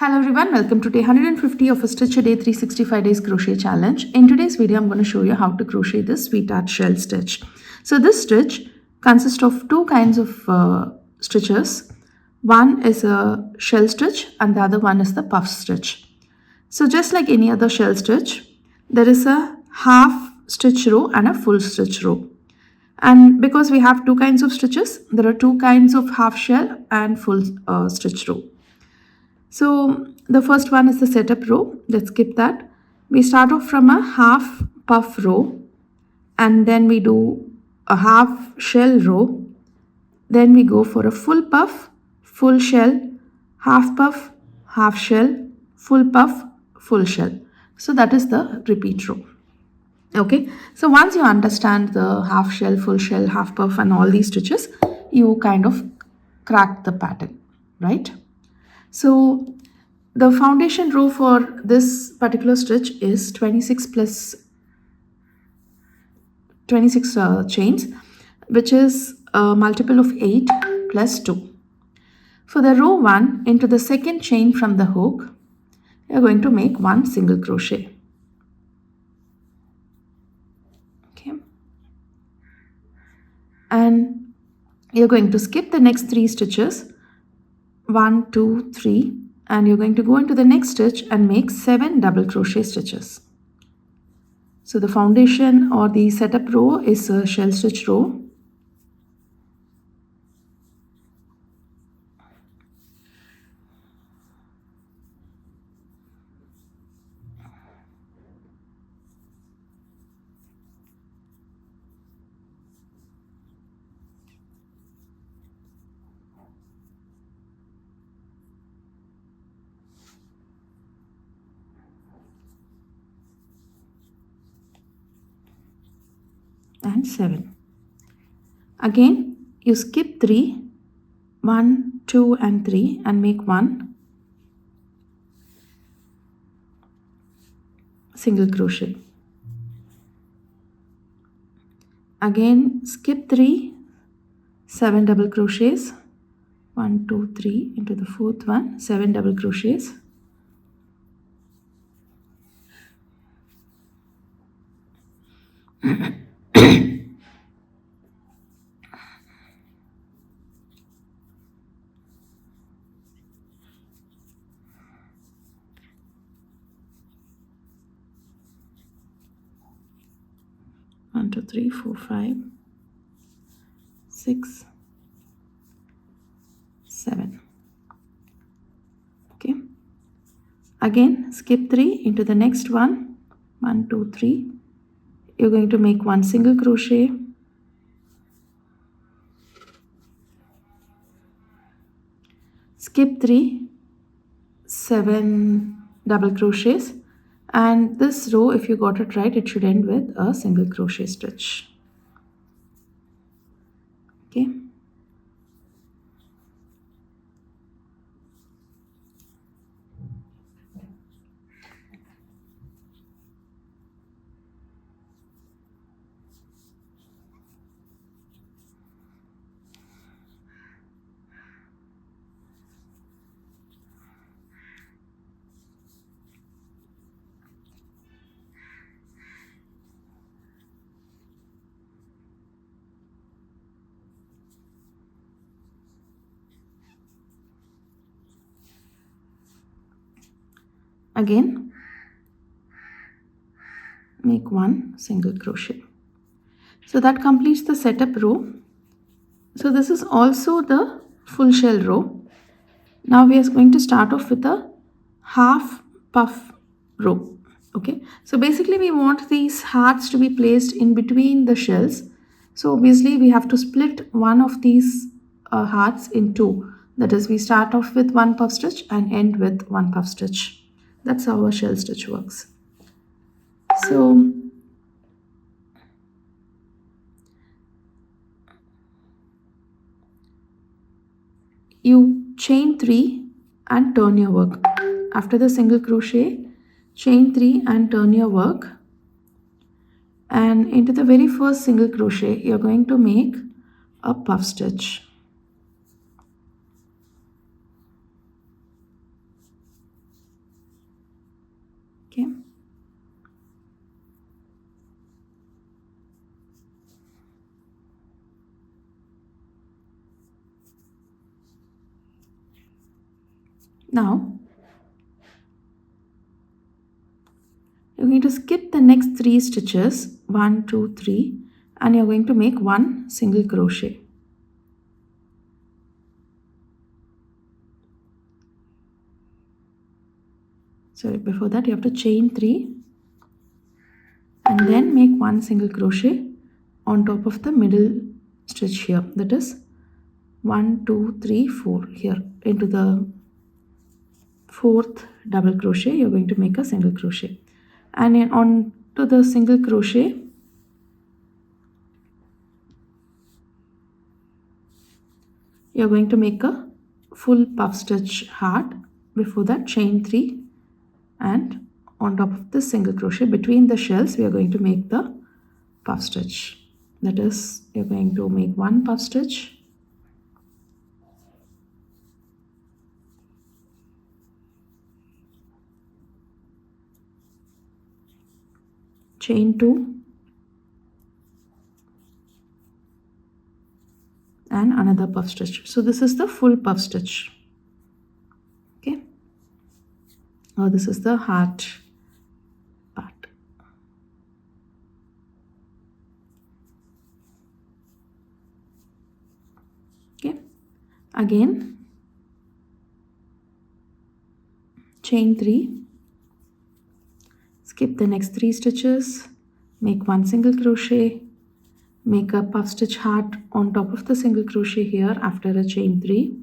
Hello everyone, welcome to day 150 of a Stitch a Day 365 days crochet challenge. In today's video, I'm going to show you how to crochet this sweetheart shell stitch. So this stitch consists of two kinds of stitches. One is a shell stitch and the other one is the puff stitch. So just like any other shell stitch, there is a half stitch row and a full stitch row. And because we have two kinds of stitches, there are two kinds of half shell and full stitch row. So the first one is the setup row. Let's skip that. We start off from a half puff row and then we do a half shell row. Then we go for a full puff, full shell, half puff, half shell, full puff, full shell. So that is the repeat row. Okay, so once you understand the half shell, full shell, half puff and all these stitches, you kind of crack the pattern, right? So the foundation row for this particular stitch is 26 plus 26 chains, which is a multiple of 8 plus 2. For the row 1, into the second chain from the hook, you are going to make one single crochet. Okay. And you're going to skip the next 3 stitches, 1, 2, 3, and you're going to go into the next stitch and make 7 double crochet stitches. So the foundation or the setup row is a shell stitch row. And 7. Again, you skip 3, 1, 2 and 3 and make one single crochet. Again, skip 3, 7 double crochets, 1, 2, 3 into the fourth one, 7 double crochets. One, two, three, 4, 5, 6, 7. Okay. Again, skip 3 into the next one. 1, 2, 3. You're going to make one single crochet. Skip 3, 7 double crochets. And this row, if you got it right, it should end with a single crochet stitch. Okay. Again, make one single crochet. So that completes the setup row. So this is also the full shell row. Now we are going to start off with a half puff row. Okay, so basically we want these hearts to be placed in between the shells. So obviously we have to split one of these hearts in two. That is, we start off with one puff stitch and end with one puff stitch. That's how a shell stitch works. So you chain 3 and turn your work. After the single crochet, chain 3 and turn your work. And into the very first single crochet, you're going to make a puff stitch. Okay. Now you're going to skip the next 3 stitches, 1, 2, 3, and you're going to make 1 single crochet. Sorry, before that you have to chain 3 and then make 1 single crochet on top of the middle stitch here. That is 1, 2, 3, 4 here. Into the 4th double crochet you're going to make a single crochet, and on to the single crochet you're going to make a full puff stitch heart. Before that, chain 3, and on top of the single crochet between the shells we are going to make the puff stitch. That is, you're going to make 1 puff stitch, chain 2, and another puff stitch. So this is the full puff stitch. Okay, now this is the heart part. Okay, again chain 3, skip the next 3 stitches, make 1 single crochet, make a puff stitch heart on top of the single crochet here after a chain 3,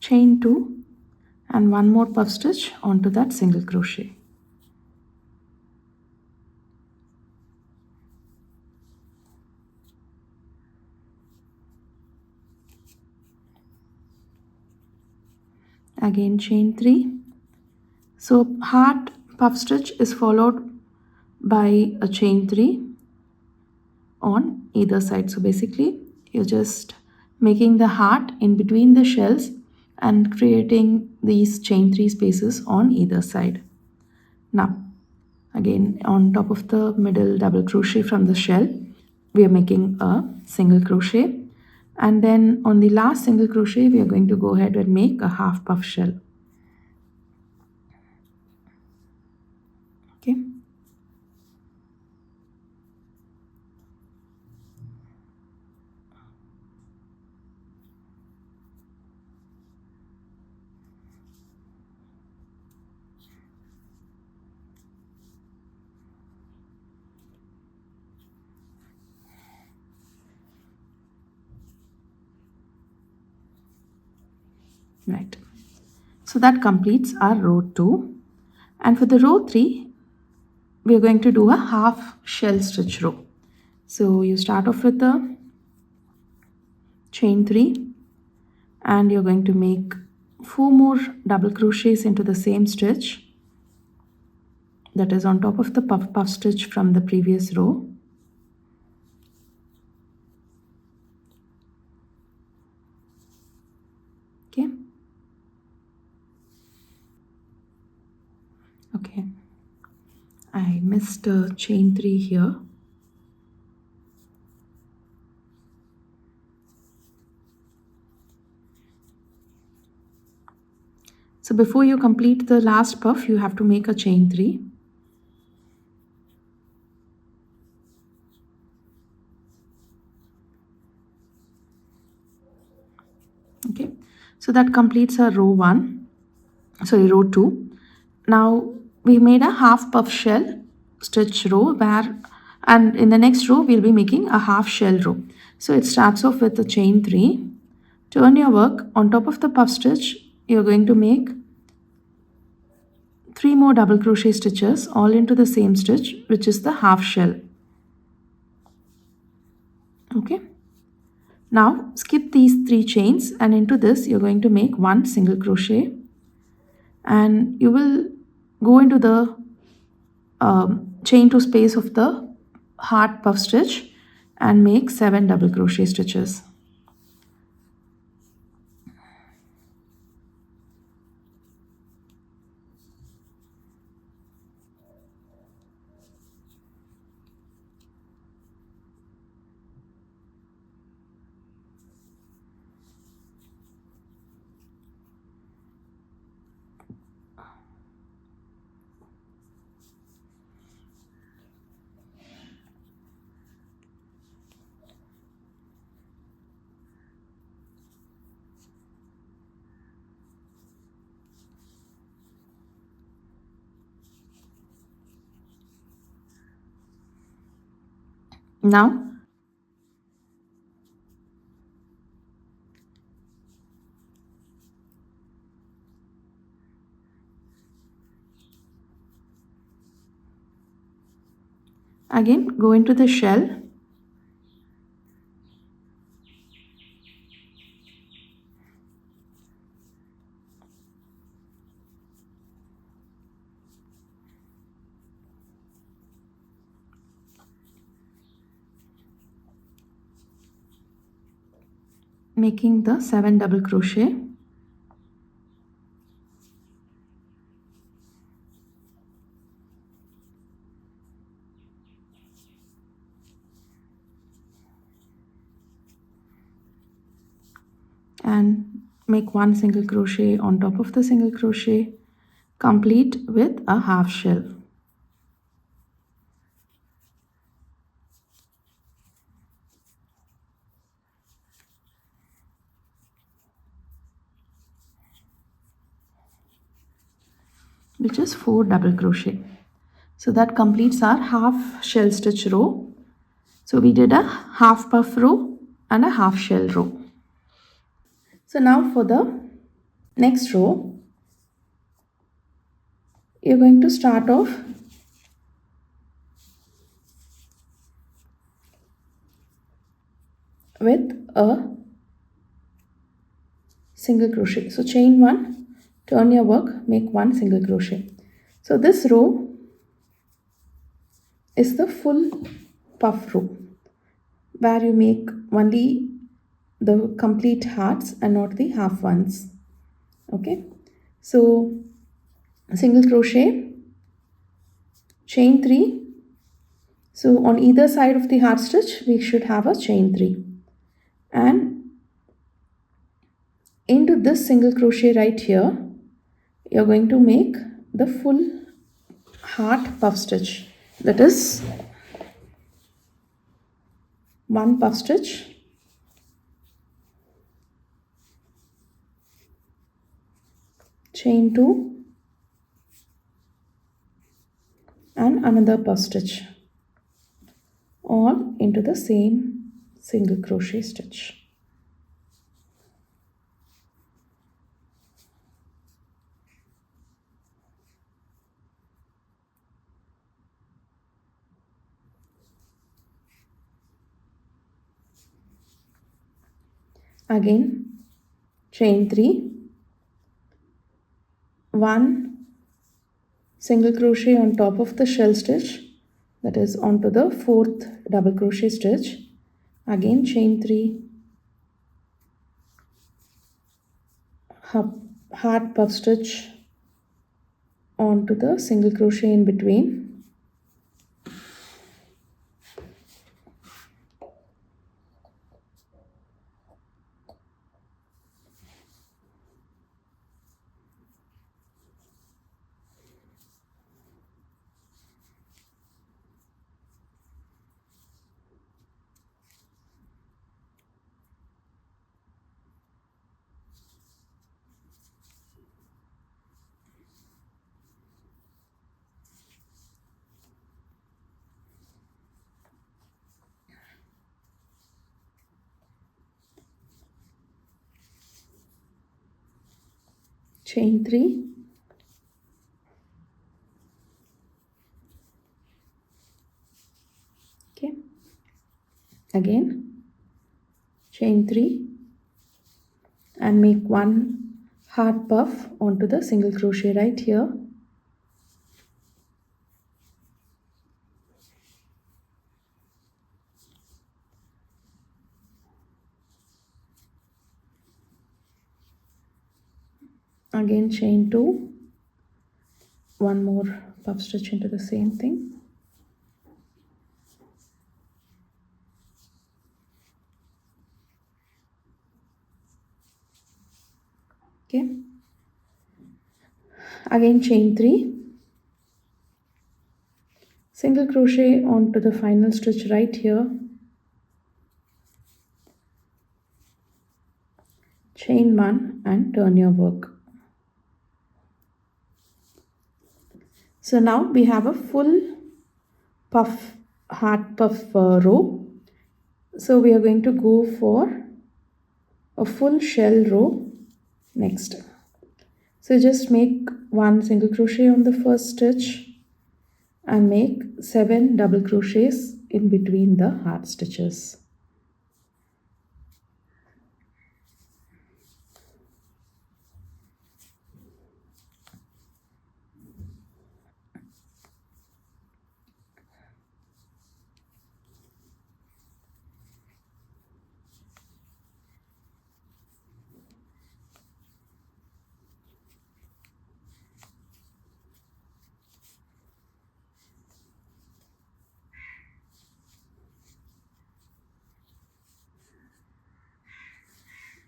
chain 2, and 1 more puff stitch onto that single crochet. Again chain 3. So heart puff stitch is followed by a chain 3 on either side. So basically you're just making the heart in between the shells and creating these chain 3 spaces on either side. Now again on top of the middle double crochet from the shell we are making a single crochet, and then on the last single crochet we are going to go ahead and make a half puff shell. Okay, right, so that completes our row 2, and for the row 3 we are going to do a half shell stitch row. So you start off with a chain 3 and you're going to make 4 more double crochets into the same stitch, that is on top of the puff stitch from the previous row. Okay, okay, I missed a chain 3 here. So before you complete the last puff you have to make a chain 3. Okay, so that completes our row 2. Now we made a half puff shell stitch row and in the next row we'll be making a half shell row. So it starts off with a chain 3, turn your work, on top of the puff stitch you're going to make 3 more double crochet stitches all into the same stitch, which is the half shell. Okay, Now skip these 3 chains, and into this you're going to make 1 single crochet, and you will go into the chain to space of the heart puff stitch and make 7 double crochet stitches. Now again go into the shell, making the 7 double crochet, and make 1 single crochet on top of the single crochet, complete with a half shell. Which is 4 double crochet. So that completes our half shell stitch row. So we did a half puff row and a half shell row. So now for the next row, you're going to start off with a single crochet. So chain 1, turn your work, make 1 single crochet. So this row is the full puff row where you make only the complete hearts and not the half ones. Okay, so single crochet, chain 3. So on either side of the heart stitch we should have a chain 3, and into this single crochet right here you're going to make the full heart puff stitch, that is 1 puff stitch, chain 2 and another puff stitch, all into the same single crochet stitch. Again chain 3, 1 single crochet on top of the shell stitch, that is onto the 4th double crochet stitch, again chain 3, heart puff stitch onto the single crochet in between, chain 3, okay, again chain 3 and make one heart puff onto the single crochet right here. Again chain 2, one more puff stitch into the same thing. Okay, again chain 3, single crochet onto the final stitch right here, chain 1 and turn your work. So now we have a full puff, heart puff row. So we are going to go for a full shell row next. So just make one single crochet on the first stitch and make 7 double crochets in between the heart stitches.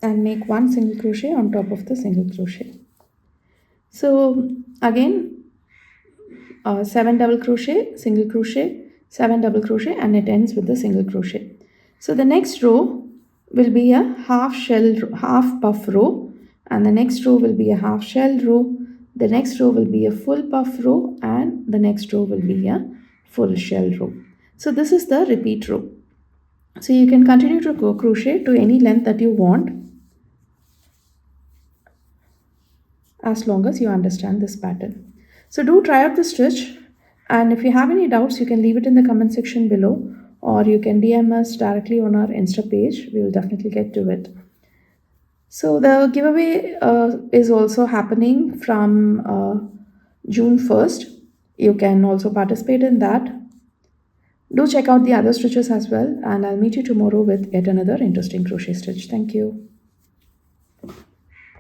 And make one single crochet on top of the single crochet. So again 7 double crochet, single crochet, 7 double crochet, and it ends with the single crochet. So the next row will be a half shell, half puff row, and the next row will be a half shell row, the next row will be a full puff row, and the next row will be a full shell row. So this is the repeat row. So you can continue to go crochet to any length that you want, as long as you understand this pattern. So do try out the stitch, and if you have any doubts you can leave it in the comment section below, or you can DM us directly on our Insta page. We will definitely get to it. So the giveaway is also happening from June 1st. You can also participate in that. Do check out the other stitches as well, and I'll meet you tomorrow with yet another interesting crochet stitch. Thank you.